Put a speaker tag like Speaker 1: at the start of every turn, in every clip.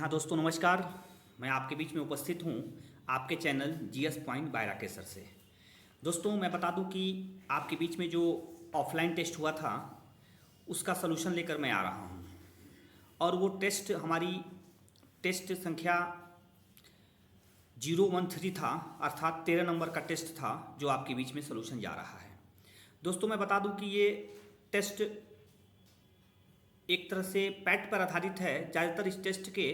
Speaker 1: हाँ दोस्तों, नमस्कार। मैं आपके बीच में उपस्थित हूँ आपके channel GS point by Rakesh sir से। दोस्तों, मैं बता दूं कि आपके बीच में जो ऑफलाइन टेस्ट हुआ था उसका सलूशन लेकर मैं आ रहा हूँ। और वो टेस्ट हमारी टेस्ट संख्या 013 था, अर्थात 13 नंबर का टेस्ट था जो आपके बीच में सलूशन जा रहा है। दोस्तों, मैं बता दूं कि ये टेस्ट एक तरह से पैट पर आधारित है। ज़्यादातर इस टेस्ट के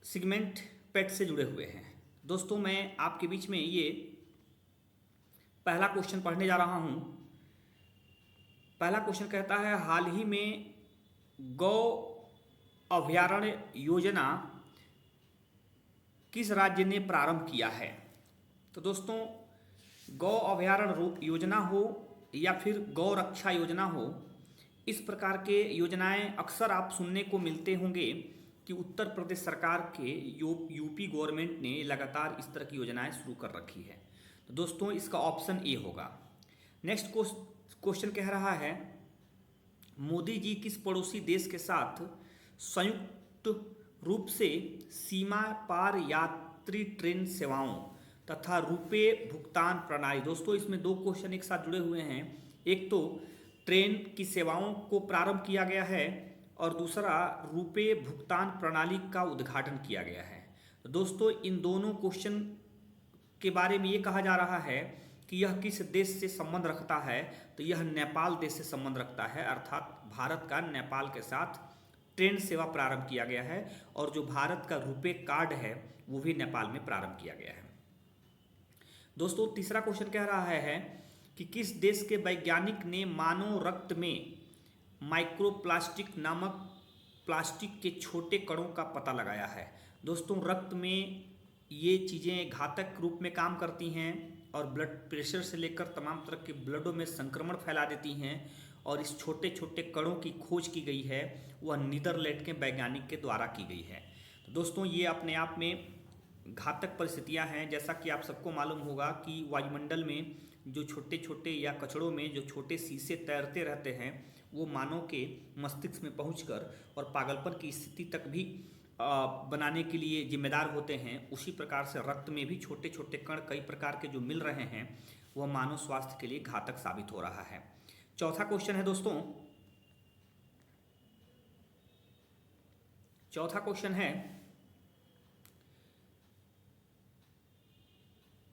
Speaker 1: सेगमेंट पेट से जुड़े हुए हैं। दोस्तों, मैं आपके बीच में ये पहला क्वेश्चन पढ़ने जा रहा हूँ। पहला क्वेश्चन कहता है, हाल ही में गौ अभयारण्य योजना किस राज्य ने प्रारंभ किया है? तो दोस्तों, गौ अभयारण्य योजना हो या फिर गौ रक्षा योजना हो, इस प्रकार के योजनाएं अक्सर आप सुनने को मिलते होंगे कि उत्तर प्रदेश सरकार के यूपी गवर्नमेंट ने लगातार इस तरह की योजनाएं शुरू कर रखी है। तो दोस्तों, इसका ऑप्शन ए होगा। नेक्स्ट क्वेश्चन कह रहा है, मोदी जी किस पड़ोसी देश के साथ संयुक्त रूप से सीमा पार यात्री ट्रेन सेवाओं तथा रुपे भुगतान प्रणाली। दोस्तों, इसमें दो क्वेश्चन एक साथ जुड़े हुए हैं। एक तो ट्रेन की सेवाओं को प्रारंभ किया गया है और दूसरा रुपे भुगतान प्रणाली का उद्घाटन किया गया है। तो दोस्तों, इन दोनों क्वेश्चन के बारे में ये कहा जा रहा है कि यह किस देश से संबंध रखता है। तो यह नेपाल देश से संबंध रखता है, अर्थात भारत का नेपाल के साथ ट्रेन सेवा प्रारंभ किया गया है और जो भारत का रुपे कार्ड है वो भी नेपाल में प्रारंभ किया गया है। दोस्तों, तीसरा क्वेश्चन कह रहा है कि किस देश के वैज्ञानिक ने मानव रक्त में माइक्रोप्लास्टिक नामक प्लास्टिक के छोटे कणों का पता लगाया है। दोस्तों, रक्त में ये चीज़ें घातक रूप में काम करती हैं और ब्लड प्रेशर से लेकर तमाम तरह के ब्लडों में संक्रमण फैला देती हैं और इस छोटे छोटे कणों की खोज की गई है, वह नीदरलैंड के वैज्ञानिक के द्वारा की गई है। तो दोस्तों, ये अपने आप में घातक परिस्थितियां हैं। जैसा कि आप सबको मालूम होगा कि वायुमंडल में जो छोटे छोटे या कचड़ों में जो छोटे शीशे तैरते रहते हैं वो मानव के मस्तिष्क में पहुंचकर और पागलपन की स्थिति तक भी बनाने के लिए जिम्मेदार होते हैं। उसी प्रकार से रक्त में भी छोटे छोटे कण कई प्रकार के जो मिल रहे हैं वह मानव स्वास्थ्य के लिए घातक साबित हो रहा है। चौथा क्वेश्चन है दोस्तों, चौथा क्वेश्चन है,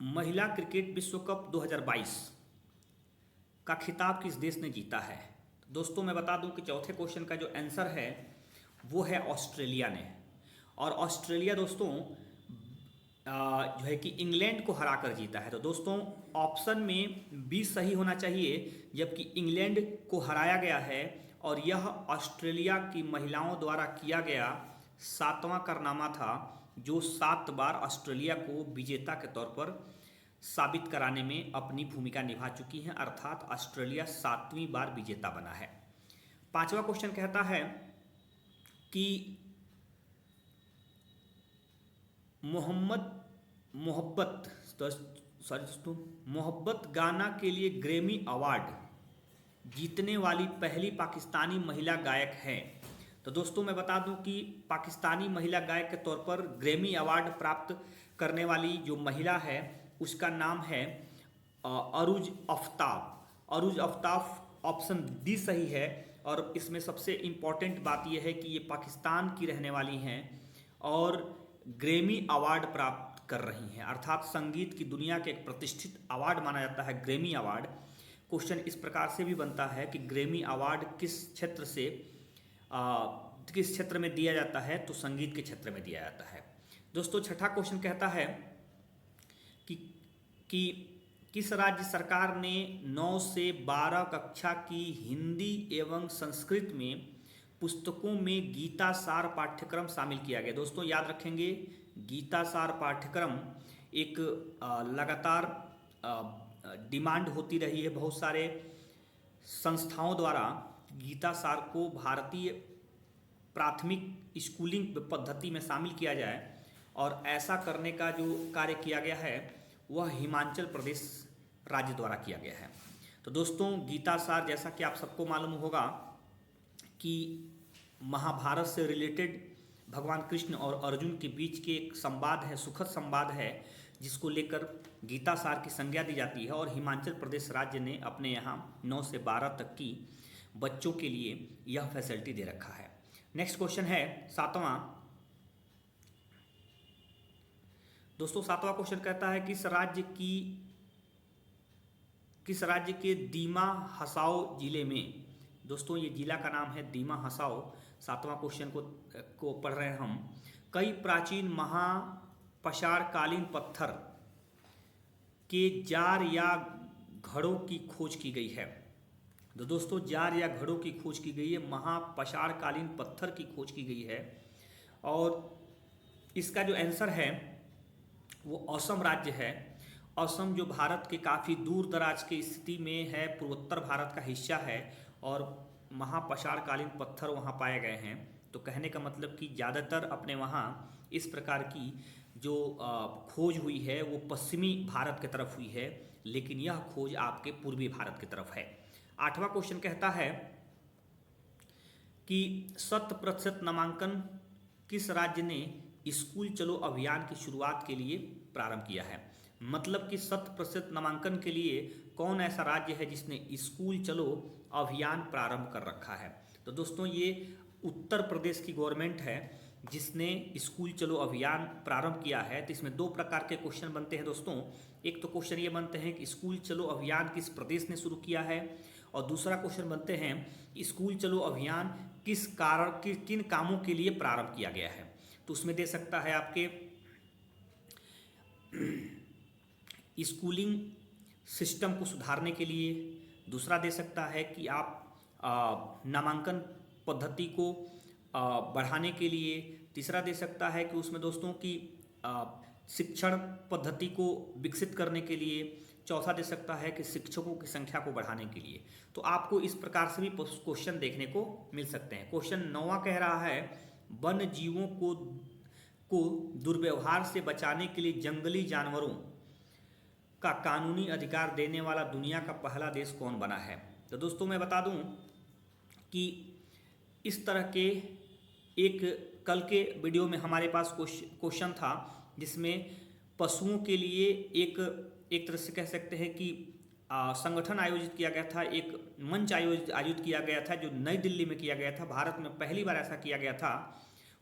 Speaker 1: महिला क्रिकेट विश्व कप 2022 का खिताब किस देश ने जीता है? दोस्तों, मैं बता दूं कि चौथे क्वेश्चन का जो आंसर है वो है ऑस्ट्रेलिया ने। और ऑस्ट्रेलिया दोस्तों जो है कि इंग्लैंड को हरा कर जीता है। तो दोस्तों, ऑप्शन में बी सही होना चाहिए, जबकि इंग्लैंड को हराया गया है और यह ऑस्ट्रेलिया की महिलाओं द्वारा किया गया 7वां कारनामा था जो 7 बार ऑस्ट्रेलिया को विजेता के तौर पर साबित कराने में अपनी भूमिका निभा चुकी हैं, अर्थात ऑस्ट्रेलिया 7वीं बार विजेता बना है। पांचवा क्वेश्चन कहता है कि मोहब्बत गाना के लिए ग्रैमी अवार्ड जीतने वाली पहली पाकिस्तानी महिला गायक है। तो दोस्तों, मैं बता दूं कि पाकिस्तानी महिला गायक के तौर पर ग्रैमी अवार्ड प्राप्त करने वाली जो महिला है उसका नाम है अरूज अफ्ताब। अरूज अफ्ताब ऑप्शन डी सही है। और इसमें सबसे इम्पॉर्टेंट बात यह है कि ये पाकिस्तान की रहने वाली हैं और ग्रैमी अवार्ड प्राप्त कर रही हैं, अर्थात संगीत की दुनिया के एक प्रतिष्ठित अवार्ड माना जाता है ग्रैमी अवार्ड। क्वेश्चन इस प्रकार से भी बनता है कि ग्रैमी अवार्ड किस क्षेत्र में दिया जाता है? तो संगीत के क्षेत्र में दिया जाता है। दोस्तों, छठा क्वेश्चन कहता है कि किस राज्य सरकार ने 9 से 12 कक्षा की हिंदी एवं संस्कृत में पुस्तकों में गीता सार पाठ्यक्रम शामिल किया गया? दोस्तों, याद रखेंगे, गीता सार पाठ्यक्रम एक लगातार डिमांड होती रही है। बहुत सारे संस्थाओं द्वारा गीता सार को भारतीय प्राथमिक स्कूलिंग पद्धति में शामिल किया जाए और ऐसा करने का जो कार्य किया गया है वह हिमाचल प्रदेश राज्य द्वारा किया गया है। तो दोस्तों, गीता सार जैसा कि आप सबको मालूम होगा कि महाभारत से रिलेटेड भगवान कृष्ण और अर्जुन के बीच के एक संवाद है, सुखद संवाद है, जिसको लेकर गीता सार की संज्ञा दी जाती है। और हिमाचल प्रदेश राज्य ने अपने यहाँ 9 से 12 तक की बच्चों के लिए यह फैसिलिटी दे रखा है। नेक्स्ट क्वेश्चन है 7वां। दोस्तों 7वां क्वेश्चन कहता है किस राज्य के दीमा हसाओ जिले में, दोस्तों ये जिला का नाम है दीमा हसाओ। 7वां क्वेश्चन को पढ़ रहे हैं हम। कई प्राचीन महापषाणकालीन पत्थर के जार या घड़ों की खोज की गई है। तो दोस्तों जार या घड़ों की खोज की गई है, महापषाणकालीन पत्थर की खोज की गई है। और इसका जो आंसर है वो असम राज्य है। असम जो भारत के काफ़ी दूर दराज की स्थिति में है, पूर्वोत्तर भारत का हिस्सा है, और महापषाणकालीन पत्थर वहाँ पाए गए हैं। तो कहने का मतलब कि ज़्यादातर अपने वहाँ इस प्रकार की जो खोज हुई है वो पश्चिमी भारत की तरफ हुई है, लेकिन यह खोज आपके पूर्वी भारत की तरफ है। 8वां क्वेश्चन कहता है कि 100% नामांकन किस राज्य ने स्कूल चलो अभियान की शुरुआत के लिए प्रारंभ किया है। मतलब कि 100% नामांकन के लिए कौन ऐसा राज्य है जिसने स्कूल चलो अभियान प्रारंभ कर रखा है। तो दोस्तों ये उत्तर प्रदेश की गवर्नमेंट है जिसने स्कूल चलो अभियान प्रारंभ किया है। तो इसमें 2 प्रकार के क्वेश्चन बनते हैं दोस्तों। एक तो क्वेश्चन ये बनते हैं कि स्कूल चलो अभियान किस प्रदेश ने शुरू किया है, और दूसरा क्वेश्चन बनते हैं स्कूल चलो अभियान किन कामों के लिए प्रारंभ किया गया है। तो उसमें दे सकता है आपके स्कूलिंग सिस्टम को सुधारने के लिए, दूसरा दे सकता है कि आप नामांकन पद्धति को बढ़ाने के लिए, तीसरा दे सकता है कि उसमें दोस्तों की शिक्षण पद्धति को विकसित करने के लिए, चौथा दे सकता है कि शिक्षकों की संख्या को बढ़ाने के लिए। तो आपको इस प्रकार से भी क्वेश्चन देखने को मिल सकते हैं। क्वेश्चन 9वां कह रहा है वन्य जीवों को दुर्व्यवहार से बचाने के लिए जंगली जानवरों का कानूनी अधिकार देने वाला दुनिया का पहला देश कौन बना है। तो दोस्तों मैं बता दूं कि इस तरह के एक कल के वीडियो में हमारे पास क्वेश्चन था जिसमें पशुओं के लिए एक तरह से कह सकते हैं कि संगठन आयोजित किया गया था, एक मंच आयोजित किया गया था जो नई दिल्ली में किया गया था। भारत में पहली बार ऐसा किया गया था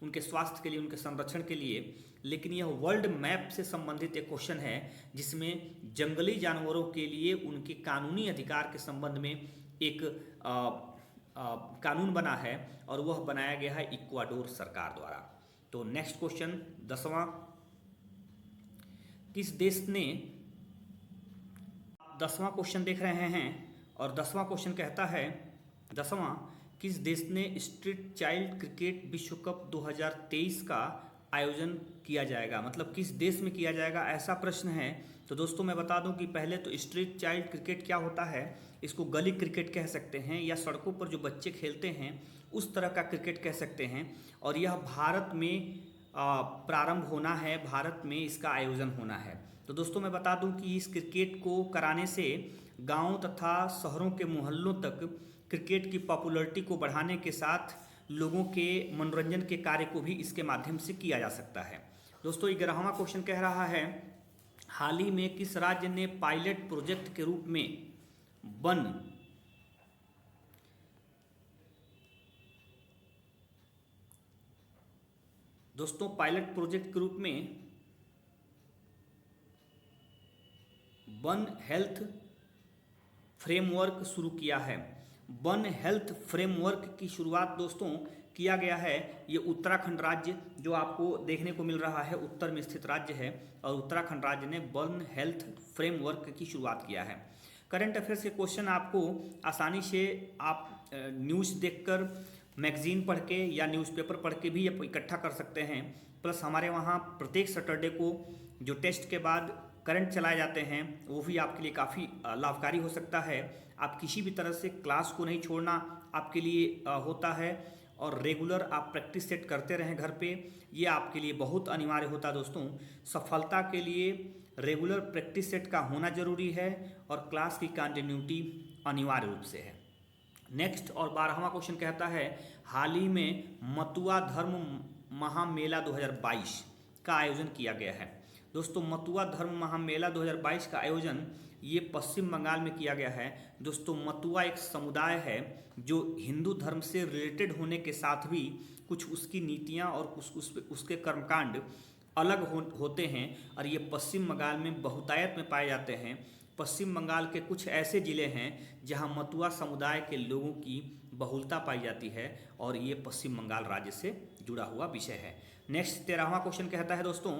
Speaker 1: उनके स्वास्थ्य के लिए, उनके संरक्षण के लिए। लेकिन यह वर्ल्ड मैप से संबंधित एक क्वेश्चन है जिसमें जंगली जानवरों के लिए उनके कानूनी अधिकार के संबंध में एक कानून बना है, और वह बनाया गया है इक्वाडोर सरकार द्वारा। तो नेक्स्ट क्वेश्चन 10वां, किस देश ने 10वां क्वेश्चन देख रहे हैं, और 10वां क्वेश्चन कहता है 10वां, किस देश ने स्ट्रीट चाइल्ड क्रिकेट विश्व कप 2023 का आयोजन किया जाएगा। मतलब किस देश में किया जाएगा, ऐसा प्रश्न है। तो दोस्तों मैं बता दूं कि पहले तो स्ट्रीट चाइल्ड क्रिकेट क्या होता है, इसको गली क्रिकेट कह सकते हैं, या सड़कों पर जो बच्चे खेलते हैं उस तरह का क्रिकेट कह सकते हैं। और यह भारत में प्रारंभ होना है, भारत में इसका आयोजन होना है। तो दोस्तों मैं बता दूं कि इस क्रिकेट को कराने से गाँव तथा शहरों के मोहल्लों तक क्रिकेट की पॉपुलैरिटी को बढ़ाने के साथ लोगों के मनोरंजन के कार्य को भी इसके माध्यम से किया जा सकता है। दोस्तों 11वां क्वेश्चन कह रहा है हाल ही में किस राज्य ने पायलट प्रोजेक्ट के रूप में पायलट प्रोजेक्ट के रूप में वन हेल्थ फ्रेमवर्क शुरू किया है। वन हेल्थ फ्रेमवर्क की शुरुआत दोस्तों किया गया है, ये उत्तराखंड राज्य जो आपको देखने को मिल रहा है उत्तर में स्थित राज्य है, और उत्तराखंड राज्य ने वन हेल्थ फ्रेमवर्क की शुरुआत किया है। करंट अफेयर्स के क्वेश्चन आपको आसानी से आप न्यूज़ देखकर, मैगजीन पढ़ के या न्यूज़पेपर पढ़ के भी इकट्ठा कर सकते हैं। प्लस हमारे वहाँ प्रत्येक सैटरडे को जो टेस्ट के बाद करंट चलाए जाते हैं वो भी आपके लिए काफ़ी लाभकारी हो सकता है। आप किसी भी तरह से क्लास को नहीं छोड़ना आपके लिए होता है, और रेगुलर आप प्रैक्टिस सेट करते रहें घर पे, ये आपके लिए बहुत अनिवार्य होता है दोस्तों। सफलता के लिए रेगुलर प्रैक्टिस सेट का होना जरूरी है, और क्लास की कंटिन्यूटी अनिवार्य रूप से है। नेक्स्ट और 12वां क्वेश्चन कहता है हाल ही में मतुआ धर्म महामेला 2022 का आयोजन किया गया है। दोस्तों मतुआ धर्म महामेला 2022 का आयोजन ये पश्चिम बंगाल में किया गया है। दोस्तों मतुआ एक समुदाय है जो हिंदू धर्म से रिलेटेड होने के साथ भी कुछ उसकी नीतियाँ और उसके कर्मकांड अलग होते हैं और ये पश्चिम बंगाल में बहुतायत में पाए जाते हैं। पश्चिम बंगाल के कुछ ऐसे ज़िले हैं जहां मतुआ समुदाय के लोगों की बहुलता पाई जाती है और ये पश्चिम बंगाल राज्य से जुड़ा हुआ विषय है। नेक्स्ट 13वां क्वेश्चन कहता है दोस्तों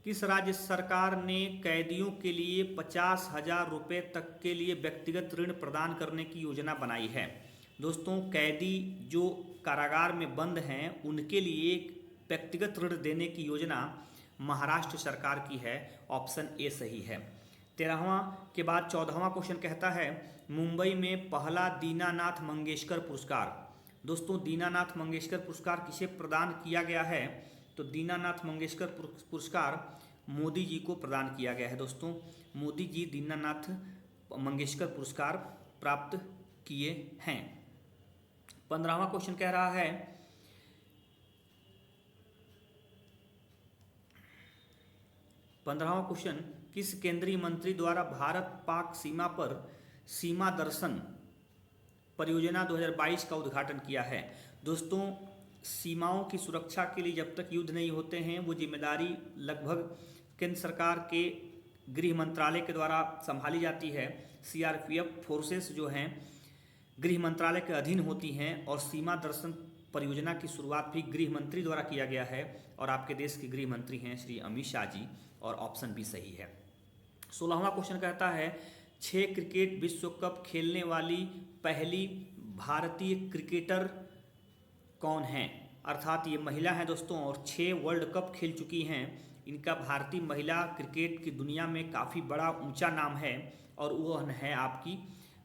Speaker 1: किस राज्य सरकार ने कैदियों के लिए 50,000 रुपये तक के लिए व्यक्तिगत ऋण प्रदान करने की योजना बनाई है। दोस्तों कैदी जो कारागार में बंद हैं उनके लिए व्यक्तिगत ऋण देने की योजना महाराष्ट्र सरकार की है। ऑप्शन ए सही है। 13वां के बाद 14वां क्वेश्चन कहता है मुंबई में पहला दीनानाथ मंगेशकर पुरस्कार। दोस्तों दीनानाथ मंगेशकर पुरस्कार किसे प्रदान किया गया है? तो दीनानाथ मंगेशकर पुरस्कार मोदी जी को प्रदान किया गया है। दोस्तों मोदी जी दीनानाथ मंगेशकर पुरस्कार प्राप्त किए हैं। 15वां क्वेश्चन कह रहा है 15वां क्वेश्चन किस केंद्रीय मंत्री द्वारा भारत पाक सीमा पर सीमा दर्शन परियोजना 2022 का उद्घाटन किया है? दोस्तों सीमाओं की सुरक्षा के लिए जब तक युद्ध नहीं होते हैं वो जिम्मेदारी लगभग केंद्र सरकार के गृह मंत्रालय के द्वारा संभाली जाती है। सीआरपीएफ फोर्सेस जो हैं गृह मंत्रालय के अधीन होती हैं और सीमा दर्शन परियोजना की शुरुआत भी गृह मंत्री द्वारा किया गया है और आपके देश के गृह मंत्री हैं श्री अमित शाह जी और ऑप्शन भी सही है। 16वां क्वेश्चन कहता है 6 क्रिकेट विश्व कप खेलने वाली पहली भारतीय क्रिकेटर कौन है? अर्थात ये महिला है दोस्तों और 6 वर्ल्ड कप खेल चुकी हैं। इनका भारतीय महिला क्रिकेट की दुनिया में काफ़ी बड़ा ऊंचा नाम है और वह है आपकी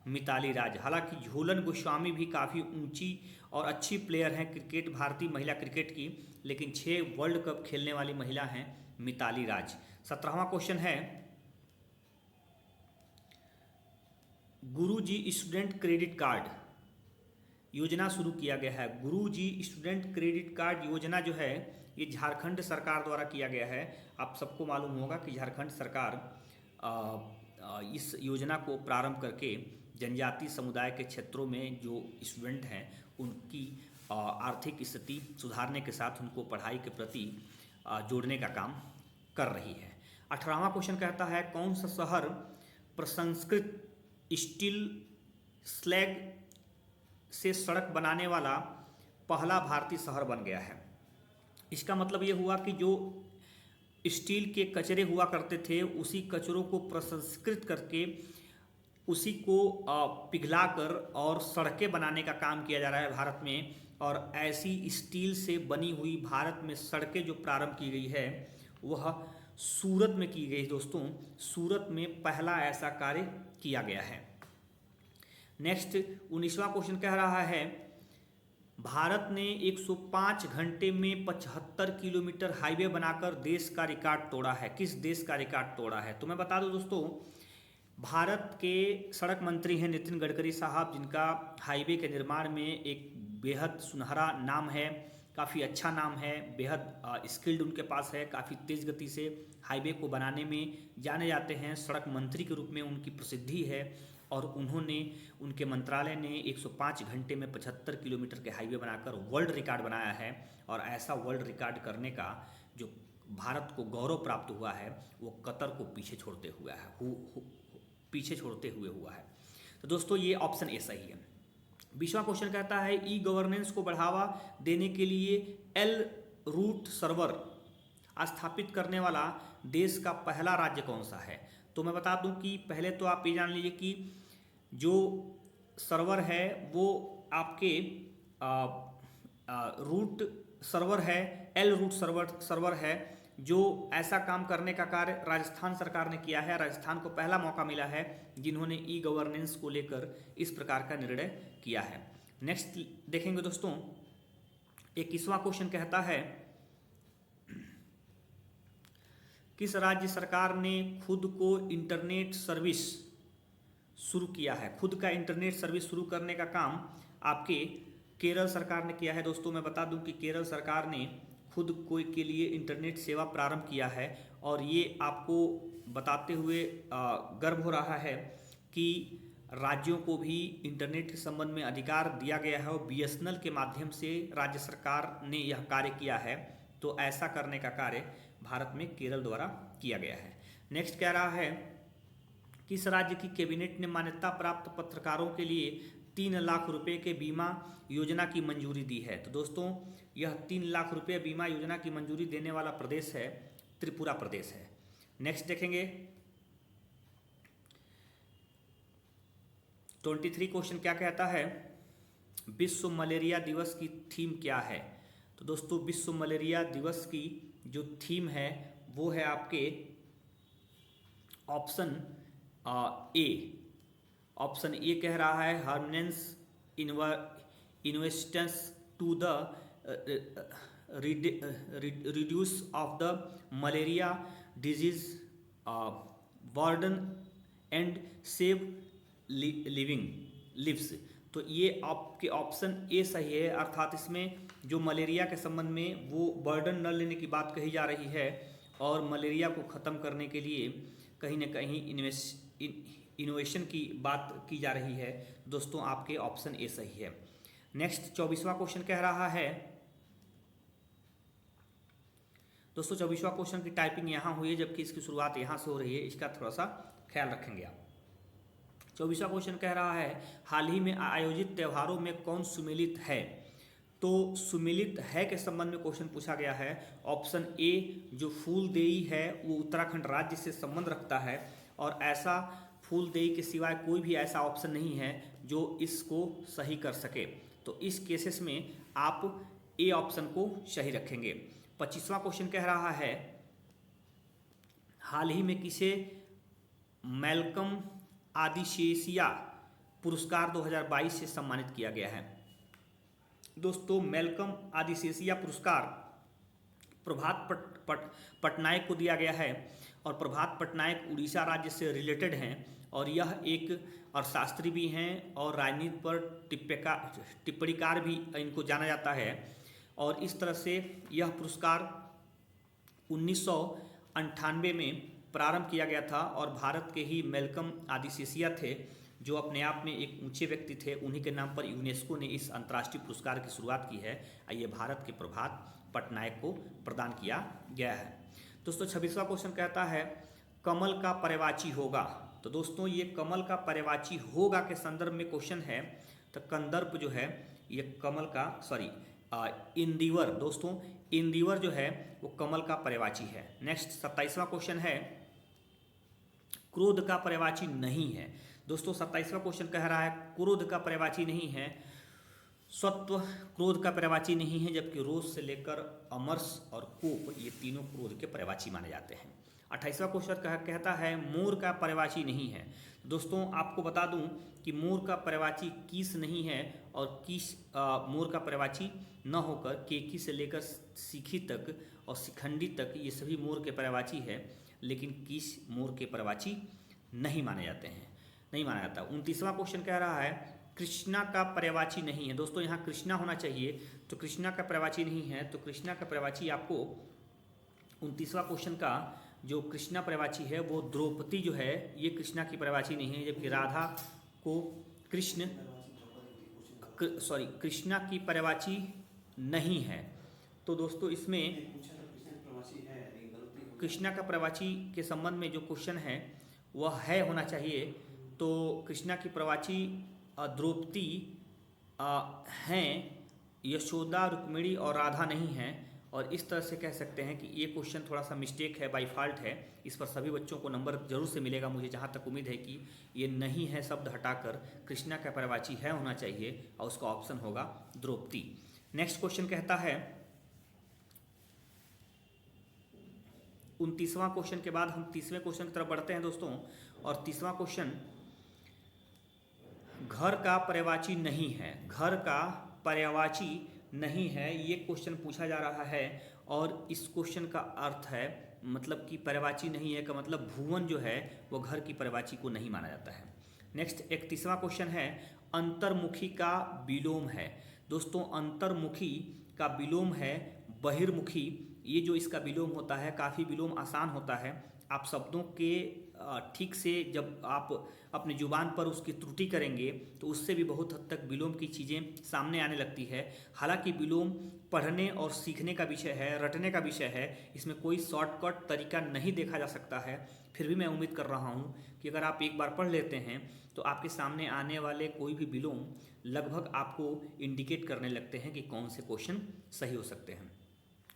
Speaker 1: मिताली राज। हालांकि झूलन गोस्वामी भी काफ़ी ऊंची और अच्छी प्लेयर हैं क्रिकेट भारतीय महिला क्रिकेट की, लेकिन 6 वर्ल्ड कप खेलने वाली महिला हैं मिताली राज। 17वां क्वेश्चन है गुरुजी स्टूडेंट क्रेडिट कार्ड योजना शुरू किया गया है। गुरुजी स्टूडेंट क्रेडिट कार्ड योजना जो है ये झारखंड सरकार द्वारा किया गया है। आप सबको मालूम होगा कि झारखंड सरकार इस योजना को प्रारंभ करके जनजातीय समुदाय के क्षेत्रों में जो स्टूडेंट हैं उनकी आर्थिक स्थिति सुधारने के साथ उनको पढ़ाई के प्रति जोड़ने का काम कर रही है। 18वां क्वेश्चन कहता है कौन सा शहर प्रसंस्कृत स्टील स्लैग से सड़क बनाने वाला पहला भारतीय शहर बन गया है? इसका मतलब ये हुआ कि जो स्टील के कचरे हुआ करते थे उसी कचरों को प्रसंस्कृत करके उसी को पिघलाकर और सड़कें बनाने का काम किया जा रहा है भारत में। और ऐसी स्टील से बनी हुई भारत में सड़कें जो प्रारंभ की गई है वह सूरत में की गई। दोस्तों सूरत में पहला ऐसा कार्य किया गया है। नेक्स्ट 19वां क्वेश्चन कह रहा है भारत ने 105 घंटे में 75 किलोमीटर हाईवे बनाकर देश का रिकॉर्ड तोड़ा है। किस देश का रिकॉर्ड तोड़ा है? तो मैं बता दूं दोस्तों भारत के सड़क मंत्री हैं नितिन गडकरी साहब, जिनका हाईवे के निर्माण में एक बेहद सुनहरा नाम है, काफ़ी अच्छा नाम है, बेहद स्किल्ड उनके पास है, काफ़ी तेज़ गति से हाईवे को बनाने में जाने जाते हैं। सड़क मंत्री के रूप में उनकी प्रसिद्धि है और उन्होंने उनके मंत्रालय ने 105 घंटे में 75 किलोमीटर के हाईवे बनाकर वर्ल्ड रिकॉर्ड बनाया है। और ऐसा वर्ल्ड रिकॉर्ड करने का जो भारत को गौरव प्राप्त हुआ है वो कतर को पीछे छोड़ते हुए हुआ है। तो दोस्तों ये ऑप्शन ए सही है। 20वां क्वेश्चन कहता है ई गवर्नेंस को बढ़ावा देने के लिए एल रूट सर्वर स्थापित करने वाला देश का पहला राज्य कौन सा है? तो मैं बता दूं कि पहले तो आप ये जान लीजिए कि जो सर्वर है वो आपके रूट सर्वर है, एल रूट सर्वर है, जो ऐसा काम करने का कार्य राजस्थान सरकार ने किया है। राजस्थान को पहला मौका मिला है जिन्होंने ई गवर्नेंस को लेकर इस प्रकार का निर्णय किया है। नेक्स्ट देखेंगे दोस्तों 21वां क्वेश्चन कहता है किस राज्य सरकार ने खुद को इंटरनेट सर्विस शुरू किया है, खुद का इंटरनेट सर्विस शुरू करने का काम आपके केरल सरकार ने किया है। दोस्तों मैं बता दूं कि केरल सरकार ने खुद कोई के लिए इंटरनेट सेवा प्रारंभ किया है, और ये आपको बताते हुए गर्व हो रहा है कि राज्यों को भी इंटरनेट के संबंध में अधिकार दिया गया है, और बीएसएनएल के माध्यम से राज्य सरकार ने यह कार्य किया है। तो ऐसा करने का कार्य भारत में केरल द्वारा किया गया है। नेक्स्ट कह रहा है, किस राज्य की कैबिनेट ने मान्यता प्राप्त पत्रकारों के लिए 3 लाख रुपए के बीमा योजना की मंजूरी दी है? तो दोस्तों यह 3 लाख रुपए बीमा योजना की मंजूरी देने वाला प्रदेश है त्रिपुरा प्रदेश है। नेक्स्ट देखेंगे 23 क्वेश्चन क्या कहता है, विश्व मलेरिया दिवस की थीम क्या है? तो दोस्तों विश्व मलेरिया दिवस की जो थीम है वो है आपके ऑप्शन ए। ऑप्शन ए कह रहा है harness investments to the reduce of the malaria disease burden and save living lives. तो ये आपके ऑप्शन ए सही है, अर्थात इसमें जो मलेरिया के संबंध में वो बर्डन न लेने की बात कही जा रही है, और मलेरिया को ख़त्म करने के लिए कहीं ना कहीं इनोवेशन की बात की जा रही है। दोस्तों आपके ऑप्शन ए सही है। नेक्स्ट 24वां क्वेश्चन कह रहा है, दोस्तों 24वां क्वेश्चन की टाइपिंग यहाँ हुई है जबकि इसकी शुरुआत यहाँ से हो रही है, इसका थोड़ा सा ख्याल रखेंगे आप। 24वां क्वेश्चन कह रहा है, हाल ही में आयोजित त्योहारों में कौन सुमेलित है? तो सुमेलित है के संबंध में क्वेश्चन पूछा गया है। ऑप्शन ए जो फूलदेई है वो उत्तराखंड राज्य से संबंध रखता है, और ऐसा फूलदेई के सिवाय कोई भी ऐसा ऑप्शन नहीं है जो इसको सही कर सके। तो इस केसेस में आप ए ऑप्शन को सही रखेंगे। 25वां क्वेश्चन कह रहा है, हाल ही में किसे मैल्कम आदिशेषिया पुरस्कार 2022 से सम्मानित किया गया है? दोस्तों मैल्कम आदिशेषिया पुरस्कार प्रभात पटनायक को दिया गया है, और प्रभात पटनायक उड़ीसा राज्य से रिलेटेड हैं, और यह एक अर्थशास्त्री भी हैं और राजनीति पर टिप्पणीकार भी इनको जाना जाता है। और इस तरह से यह पुरस्कार 1998 में प्रारंभ किया गया था, और भारत के ही मैल्कम आदिशेषिया थे जो अपने आप में एक ऊंचे व्यक्ति थे। उन्हीं के नाम पर यूनेस्को ने इस अंतर्राष्ट्रीय पुरस्कार की शुरुआत की है। ये भारत के प्रभात पटनायक को प्रदान किया गया है। दोस्तों 26वां क्वेश्चन कहता है, कमल का पर्यायवाची होगा? तो दोस्तों ये कमल का पर्यायवाची होगा के संदर्भ में क्वेश्चन है। तो कंदर्प जो है ये कमल का इंदिवर, दोस्तों इंदिवर जो है वो कमल का पर्यायवाची है। नेक्स्ट 27वां क्वेश्चन है, क्रोध का पर्यायवाची नहीं है। दोस्तों 27वां क्वेश्चन कह रहा है क्रोध का पर्यायवाची नहीं है, सत्व क्रोध का पर्यायवाची नहीं है, जबकि रोष से लेकर अमर्ष और कोप ये तीनों क्रोध के पर्यायवाची माने जाते हैं। 28वां क्वेश्चन कहता है मोर का पर्यायवाची नहीं है। दोस्तों आपको बता दूं कि मोर का पर्यायवाची किस नहीं है, और किस मोर का पर्यायवाची न होकर केकी से लेकर सीखी तक और शिखंडी तक ये सभी मोर के पर्यायवाची है, लेकिन किस मोर के पर्यायवाची नहीं माने जाते हैं, नहीं माना जाता। 29वां क्वेश्चन कह रहा है कृष्णा का पर्यायवाची नहीं है। दोस्तों यहाँ कृष्णा होना चाहिए, तो कृष्णा का पर्यायवाची नहीं है, तो कृष्णा का पर्यायवाची आपको 29वां क्वेश्चन का जो कृष्णा पर्यायवाची है वो द्रौपदी जो है ये कृष्णा की पर्यायवाची नहीं है, जबकि राधा को कृष्णा की पर्यायवाची नहीं है। तो दोस्तों इसमें कृष्णा का पर्यायवाची के संबंध में जो क्वेश्चन है वह है होना चाहिए। तो कृष्णा की पर्यायवाची द्रौपदी हैं, यशोदा, रुक्मिणी और राधा नहीं हैं। और इस तरह से कह सकते हैं कि ये क्वेश्चन थोड़ा सा मिस्टेक है, बाई फॉल्ट है। इस पर सभी बच्चों को नंबर जरूर से मिलेगा, मुझे जहाँ तक उम्मीद है कि ये नहीं है शब्द हटाकर कृष्णा का पर्यायवाची है होना चाहिए, और उसका ऑप्शन होगा द्रौपदी। नेक्स्ट क्वेश्चन कहता है 29वां क्वेश्चन के बाद हम 30वें क्वेश्चन की तरफ बढ़ते हैं दोस्तों। और 30वां क्वेश्चन घर का पर्यायवाची नहीं है, घर का पर्यायवाची नहीं है, ये क्वेश्चन पूछा जा रहा है। और इस क्वेश्चन का अर्थ है मतलब कि पर्यायवाची नहीं है का मतलब भुवन जो है वो घर की पर्यायवाची को नहीं माना जाता है। नेक्स्ट 31वां क्वेश्चन है अंतर्मुखी का विलोम है। दोस्तों अंतर्मुखी का विलोम है बहिर्मुखी। ये जो इसका विलोम होता है काफ़ी विलोम आसान होता है। आप शब्दों के ठीक से जब आप अपनी जुबान पर उसकी त्रुटि करेंगे तो उससे भी बहुत हद तक विलोम की चीज़ें सामने आने लगती है। हालांकि विलोम पढ़ने और सीखने का विषय है, रटने का विषय है, इसमें कोई शॉर्टकट तरीका नहीं देखा जा सकता है। फिर भी मैं उम्मीद कर रहा हूँ कि अगर आप एक बार पढ़ लेते हैं तो आपके सामने आने वाले कोई भी विलोम लगभग आपको इंडिकेट करने लगते हैं कि कौन से क्वेश्चन सही हो सकते हैं।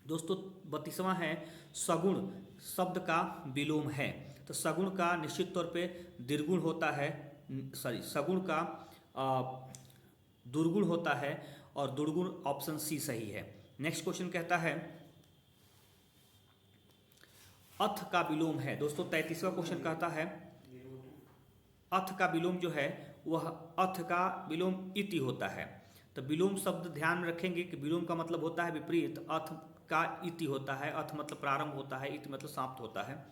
Speaker 1: दोस्तों 32वां है सगुण शब्द का विलोम है। तो सगुण का निश्चित तौर पे दुर्गुण होता है, सगुण का दुर्गुण होता है और दुर्गुण ऑप्शन सी सही है। नेक्स्ट क्वेश्चन कहता है अथ का विलोम है। दोस्तों 33वां क्वेश्चन कहता है अथ का विलोम जो है वह अथ का विलोम इति होता है। तो विलोम शब्द ध्यान में रखेंगे कि विलोम का मतलब होता है विपरीत, अथ का इति होता है, अथ मतलब प्रारंभ होता है, इति मतलब समाप्त होता है।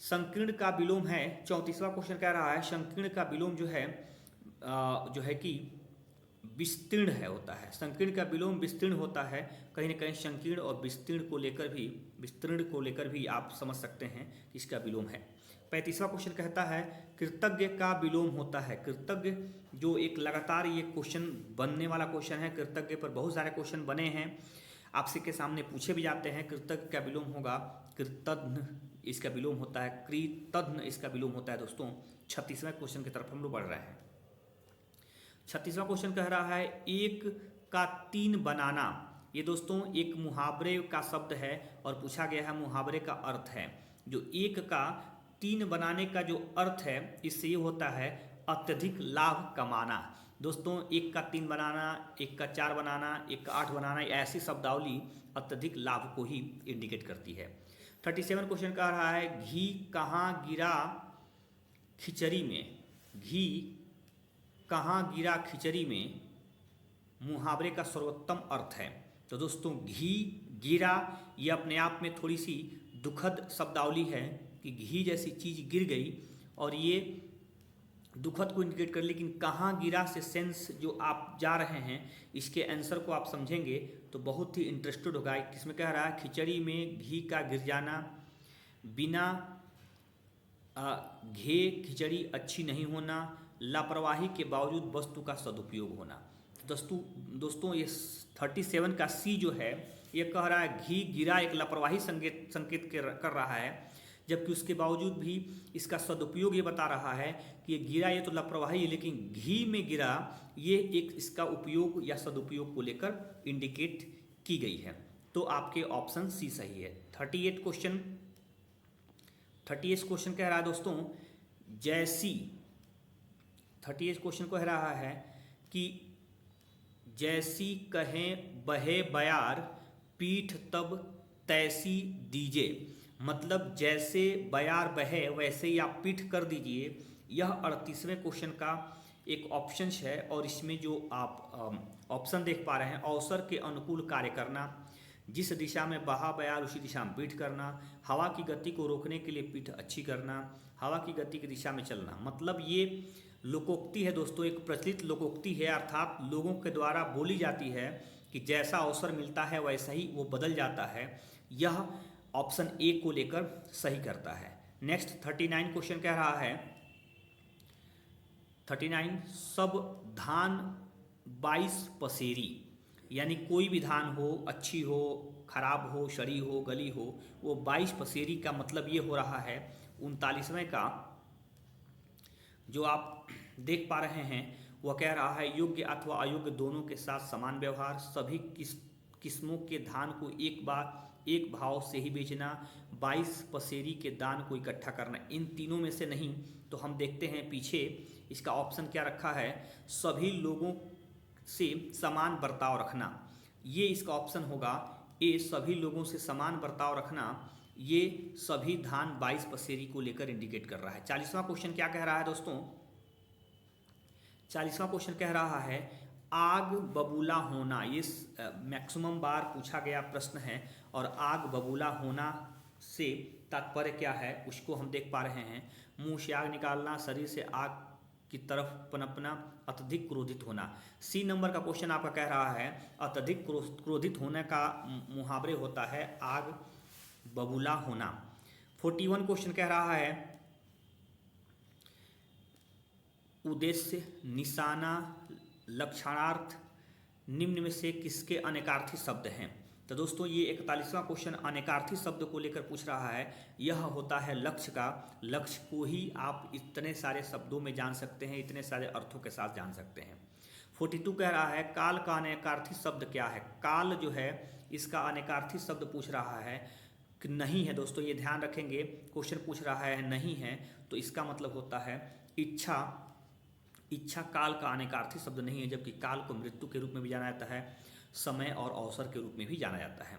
Speaker 1: संकीर्ण का विलोम है। 34वां क्वेश्चन कह रहा है संकीर्ण का विलोम जो है कि विस्तीर्ण है होता है। संकीर्ण का विलोम विस्तीर्ण होता है। कहीं ना कहीं संकीर्ण और विस्तीर्ण को लेकर भी आप समझ सकते हैं कि इसका विलोम है। 35वां क्वेश्चन कहता है कृतज्ञ का विलोम होता है। कृतज्ञ जो एक लगातार ये क्वेश्चन बनने वाला क्वेश्चन है, कृतज्ञ पर बहुत सारे क्वेश्चन बने हैं, आपसे के सामने पूछे भी जाते हैं। कृतज्ञ का विलोम होगा कृतघ्न, इसका विलोम होता है कृतघ्न, इसका विलोम होता है। दोस्तों 36वें क्वेश्चन की तरफ हम लोग बढ़ रहे हैं। 36वां क्वेश्चन कह रहा है एक का तीन बनाना। ये दोस्तों एक मुहावरे का शब्द है और पूछा गया है मुहावरे का अर्थ है। जो एक का तीन बनाने का जो अर्थ है इससे ये होता है अत्यधिक लाभ कमाना। दोस्तों एक का तीन बनाना, एक का चार बनाना, एक का आठ बनाना, ऐसी शब्दावली अत्यधिक लाभ को ही इंडिकेट करती है। 37 क्वेश्चन कह रहा है घी कहाँ गिरा खिचड़ी में। घी कहाँ गिरा खिचड़ी में मुहावरे का सर्वोत्तम अर्थ है। तो दोस्तों घी गिरा ये अपने आप में थोड़ी सी दुखद शब्दावली है कि घी जैसी चीज़ गिर गई और ये दुखद को इंडिकेट कर, लेकिन कहाँ गिरा से सेंस जो आप जा रहे हैं इसके आंसर को आप समझेंगे तो बहुत ही इंटरेस्टेड होगा। किसमें कह रहा है खिचड़ी में घी का गिर जाना, बिना घे खिचड़ी अच्छी नहीं होना, लापरवाही के बावजूद वस्तु का सदुपयोग होना। दोस्तों ये 37 का सी जो है ये कह रहा है घी गिरा एक लापरवाही संकेत कर रहा है, जबकि उसके बावजूद भी इसका सदुपयोग ये बता रहा है कि ये गिरा ये तो लापरवाही है, लेकिन घी में गिरा ये एक इसका उपयोग या सदुपयोग को लेकर इंडिकेट की गई है। तो आपके ऑप्शन सी सही है। 38 क्वेश्चन कह रहा है दोस्तों जैसी 38 क्वेश्चन कह रहा है कि जैसी कहें बहे बयार पीठ तब तैसी दीजे। मतलब जैसे बयार बहे वैसे ही आप पीठ कर दीजिए। यह 38वें क्वेश्चन का एक ऑप्शन है और इसमें जो आप ऑप्शन देख पा रहे हैं अवसर के अनुकूल कार्य करना, जिस दिशा में बहा बयार उसी दिशा में पीठ करना, हवा की गति को रोकने के लिए पीठ अच्छी करना, हवा की गति की दिशा में चलना। मतलब ये लोकोक्ति है दोस्तों, एक प्रचलित लोकोक्ति है, अर्थात लोगों के द्वारा बोली जाती है कि जैसा अवसर मिलता है वैसा ही वो बदल जाता है। यह ऑप्शन ए को लेकर सही करता है। नेक्स्ट 39 क्वेश्चन कह रहा है 39 सब धान 22 पसेरी, यानी कोई भी धान हो, अच्छी हो, खराब हो, सड़ी हो, गली हो, वो 22 पसेरी का मतलब ये हो रहा है 39वें का जो आप देख पा रहे हैं वह कह रहा है योग्य अथवा अयोग्य दोनों के साथ समान व्यवहार, सभी किस्मों के धान को एक भाव से ही बेचना, 22 पसेरी के दान को इकट्ठा करना। इन तीनों में से नहीं तो हम देखते हैं पीछे इसका ऑप्शन क्या रखा है, सभी लोगों से समान बर्ताव रखना। ये इसका ऑप्शन होगा ए, सभी लोगों से समान बर्ताव रखना। ये सभी धान 22 पसेरी को लेकर इंडिकेट कर रहा है। 40वां क्वेश्चन क्या कह रहा है दोस्तों, 40वां क्वेश्चन कह रहा है आग बबूला होना। ये मैक्सिमम बार पूछा गया प्रश्न है और आग बबूला होना से तात्पर्य क्या है उसको हम देख पा रहे हैं। मुंह से आग निकालना, शरीर से आग की तरफ पनपना, अत्यधिक क्रोधित होना। सी नंबर का क्वेश्चन आपका कह रहा है अत्यधिक क्रोधित होने का मुहावरे होता है आग बबूला होना। 41 क्वेश्चन कह रहा है उद्देश्य, निशाना, लक्षणार्थ निम्न में से किसके अनेकार्थी शब्द हैं। तो दोस्तों ये 41वां क्वेश्चन अनेकार्थी शब्द को लेकर पूछ रहा है। यह होता है लक्ष्य का, लक्ष्य को ही आप इतने सारे शब्दों में जान सकते हैं, इतने सारे अर्थों के साथ जान सकते हैं। 42 कह रहा है काल का अनेकार्थी शब्द क्या है। काल जो है इसका अनेकार्थी शब्द पूछ रहा है कि नहीं है। दोस्तों ये ध्यान रखेंगे, क्वेश्चन पूछ रहा है नहीं है तो इसका मतलब होता है इच्छा। इच्छा काल का अनेकार्थी शब्द नहीं है, जबकि काल को मृत्यु के रूप में भी जाना जाता है, समय और अवसर के रूप में भी जाना जाता है।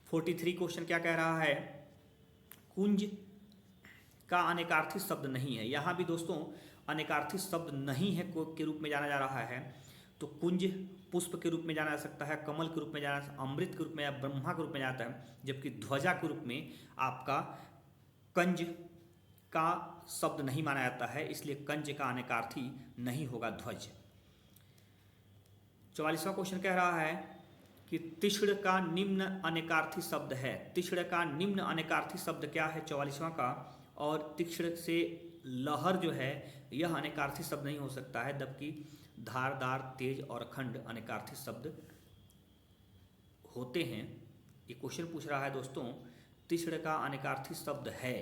Speaker 1: 43 क्वेश्चन क्या कह रहा है कुंज का अनेकार्थी शब्द नहीं है। यहाँ भी दोस्तों अनेकार्थी शब्द नहीं है के रूप में जाना जा रहा है। तो कुंज पुष्प के रूप में जाना जा सकता है, कमल के रूप में जाना, अमृत के रूप में या ब्रह्मा के रूप में जाता है, जबकि ध्वजा के रूप में आपका कंज का शब्द नहीं माना जाता है, इसलिए कंज का अनेकार्थी नहीं होगा ध्वज। 44वां क्वेश्चन कह रहा है कि तीक्ष्ण का निम्न अनेकार्थी शब्द है। तीक्ष्ण का निम्न अनेकार्थी शब्द क्या है 44वां का। और तीक्ष्ण से लहर जो है यह अनेकार्थी शब्द नहीं हो सकता है, जबकि धारदार, तेज और अखंड अनेकार्थी शब्द होते हैं। ये क्वेश्चन पूछ रहा है दोस्तों तीक्ष्ण का अनेकार्थी शब्द है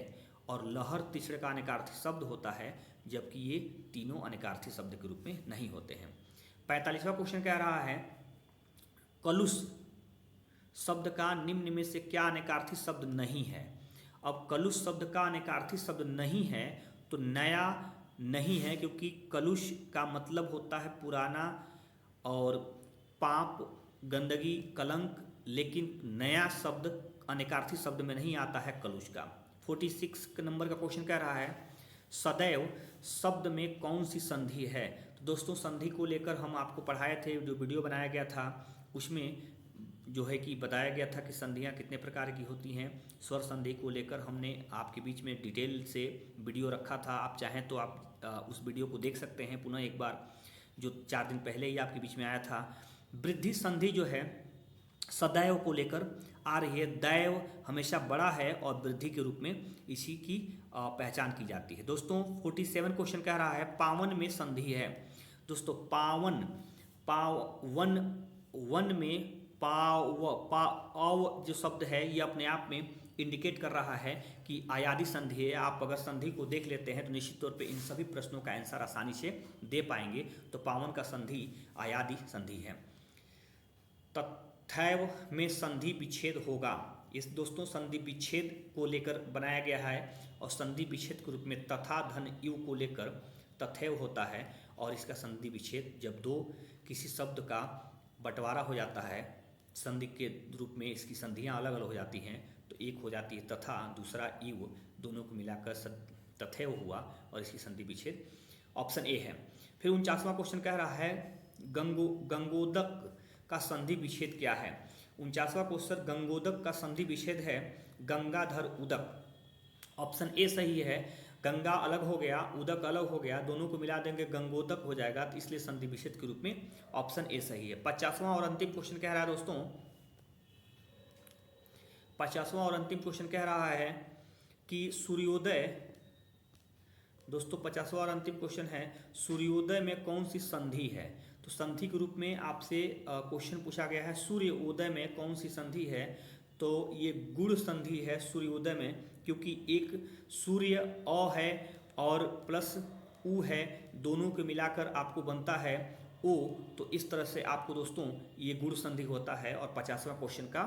Speaker 1: और लहर तीक्ष्ण का अनेकार्थी शब्द होता है, जबकि ये तीनों अनेकार्थी शब्द के रूप में नहीं होते हैं। 45वां क्वेश्चन कह रहा है कलुष शब्द का निम्न में से क्या अनेकार्थी शब्द नहीं है। अब कलुष शब्द का अनेकार्थी शब्द नहीं है तो नया नहीं है, क्योंकि कलुष का मतलब होता है पुराना और पाप, गंदगी, कलंक, लेकिन नया शब्द अनेकार्थी शब्द में नहीं आता है कलुष का। 46 नंबर का क्वेश्चन कह रहा है सदैव शब्द में कौन सी संधि है। तो दोस्तों संधि को लेकर हम आपको पढ़ाए थे, जो वीडियो बनाया गया था उसमें जो है कि बताया गया था कि संधियां कितने प्रकार की होती हैं। स्वर संधि को लेकर हमने आपके बीच में डिटेल से वीडियो रखा था, आप चाहें तो आप उस वीडियो को देख सकते हैं पुनः एक बार, जो 4 दिन पहले ही आपके बीच में आया था। वृद्धि संधि जो है सदैव को लेकर आ रही है। दैव हमेशा बड़ा है और वृद्धि के रूप में इसी की पहचान की जाती है। दोस्तों 47 क्वेश्चन कह रहा है पावन में संधि है। दोस्तों पावन, पावन, वन में पाव जो शब्द है ये अपने आप में इंडिकेट कर रहा है कि आयादी संधि है। आप अगर संधि को देख लेते हैं तो निश्चित तौर पे इन सभी प्रश्नों का आंसर आसानी से दे पाएंगे। तो पावन का संधि आयादी संधि है। तथैव में संधि विच्छेद होगा। इस दोस्तों संधि विच्छेद को लेकर बनाया गया है और संधि विच्छेद के रूप में तथा धन यु को लेकर तथैव होता है और इसका संधि विच्छेद जब दो किसी शब्द का बंटवारा हो जाता है संधि के रूप में, इसकी संधियां अलग अलग हो जाती हैं, तो एक हो जाती है तथा, दूसरा इव, दोनों को मिलाकर तथैव हुआ और इसकी संधि विच्छेद ऑप्शन ए है। फिर 49वां क्वेश्चन कह रहा है गंगोदक का संधि विच्छेद क्या है। 49वां क्वेश्चन गंगोदक का संधि विच्छेद है गंगाधर उदक। ऑप्शन ए सही है। गंगा अलग हो गया, उदक अलग हो गया, दोनों को मिला देंगे गंगोदक हो जाएगा, तो इसलिए संधि विच्छेद के रूप में ऑप्शन ए सही है। 50वां और अंतिम क्वेश्चन कह रहा है दोस्तों 50वां और अंतिम क्वेश्चन कह रहा है कि सूर्योदय, दोस्तों 50वां और अंतिम क्वेश्चन है सूर्योदय में कौन सी संधि है। तो संधि के रूप में आपसे क्वेश्चन पूछा गया है सूर्योदय में कौन सी संधि है। तो ये गुण संधि है सूर्योदय में, क्योंकि एक सूर्य अ है और प्लस उ है, दोनों को मिलाकर आपको बनता है ओ। तो इस तरह से आपको दोस्तों ये गुण संधि होता है और 50वां क्वेश्चन का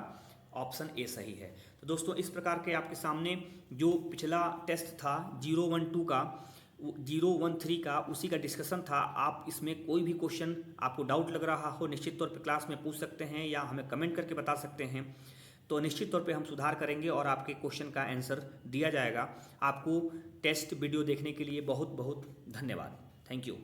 Speaker 1: ऑप्शन ए सही है। तो दोस्तों इस प्रकार के आपके सामने जो पिछला टेस्ट था 012 का 013 का उसी का डिस्कशन था। आप इसमें कोई भी क्वेश्चन आपको डाउट लग रहा हो निश्चित तौर पे क्लास में पूछ सकते हैं या हमें कमेंट करके बता सकते हैं, तो निश्चित तौर पे हम सुधार करेंगे और आपके क्वेश्चन का आंसर दिया जाएगा। आपको टेस्ट वीडियो देखने के लिए बहुत बहुत धन्यवाद। Thank you.